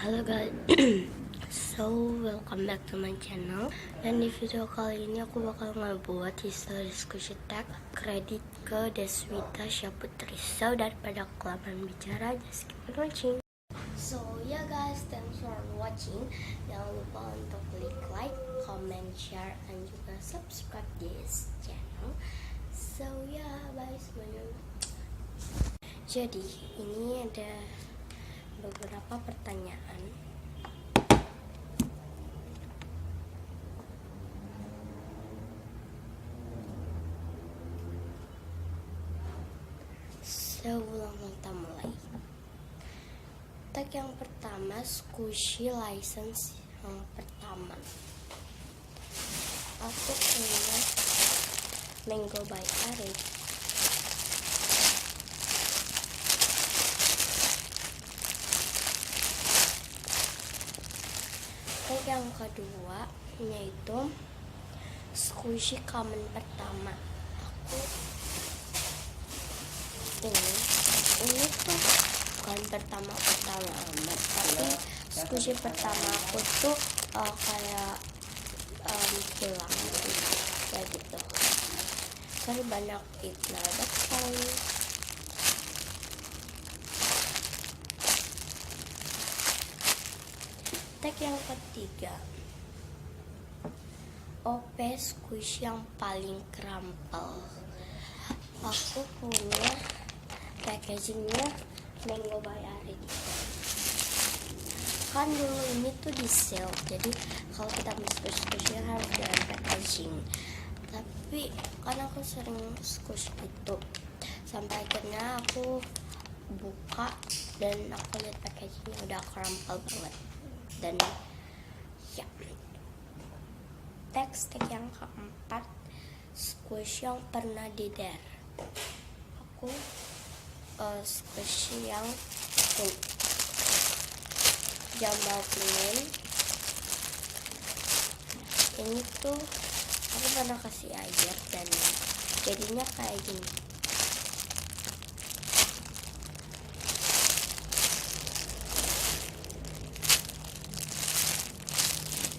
Halo guys, so welcome back to my channel. Dan di video kali ini aku bakal ngebuat history discussion tag kredit ke Deswita Syaputri. So daripada kelamaan bicara, just keep on watching. So yeah guys, thanks for watching. Jangan lupa untuk klik like, comment, share, and juga subscribe this channel. So yeah, bye semuanya. Jadi ini ada beberapa pertanyaan. Sebelum kita mulai, tag yang pertama, squishy license yang pertama. Aku punya Mango by Arik. Tag yang kedua yaitu squishy common pertama. Aku ini tuh bukan pertama amat, tapi squishy pertama aku tuh kayak hilang kayak gitu. Kan banyak iklan, that's fine. Tag yang ketiga, OP squish yang paling krampel. Aku punya packagingnya Mango by Arik. Kan dulu ini tuh di sale, jadi kalau kita beli squish-squishnya harus dengan packaging. Tapi kan aku sering squish itu, sampai akhirnya aku buka dan aku lihat packagingnya udah krampel banget. Dan ya, tag yang keempat, squish yang pernah didare. Aku squish yang jambal pingin. Ini tuh aku pernah kasih air dan jadinya kayak gini.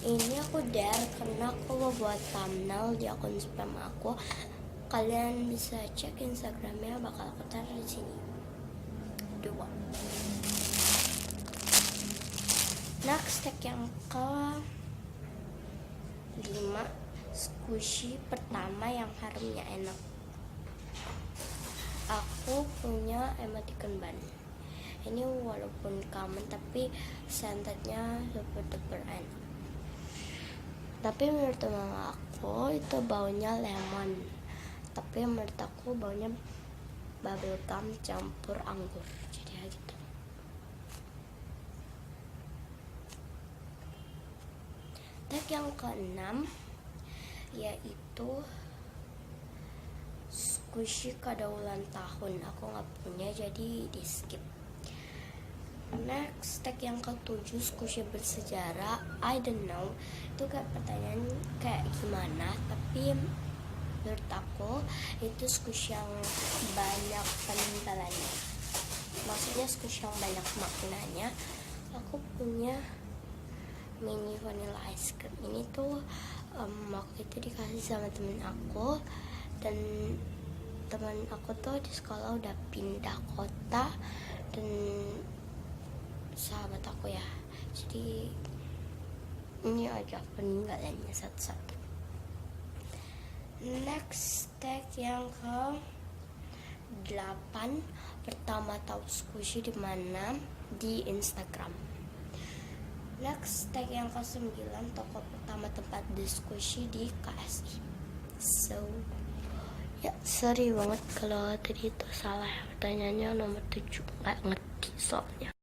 Ini aku dare karena aku mau buat thumbnail di akun spam aku. Kalian bisa cek Instagramnya, bakal aku taruh di sini. 2. Next, tag yang ke-5, squishy pertama yang harumnya enak. Aku punya emoticon ban. Ini walaupun common tapi scented-nya super enak. Tapi menurut mama aku itu baunya lemon. Tapi menurut aku baunya bubblegum campur anggur. Jadi ya gitu. Tag yang ke-6 yaitu squishy kado ulang tahun. Aku nggak punya jadi di skip. Next, tag yang ke-7, squishy bersejarah. I don't know, itu kayak pertanyaan kayak gimana, tapi menurut aku itu squishy yang banyak penintalannya. Maksudnya squishy yang banyak maknanya. Aku punya mini vanilla ice cream. Ini tuh waktu itu dikasih sama temen aku, dan teman aku tuh di sekolah udah pindah kota dan sahabat aku ya, jadi ini aja peninggalannya satu-satu. Next, tag yang ke-8, pertama tahu squishy di mana? Di Instagram. Next, tag yang ke-9, toko pertama tempat di squishy di KSI. So ya, sorry banget kalau tadi itu salah pertanyaannya nomor 7, nggak ngerti soalnya.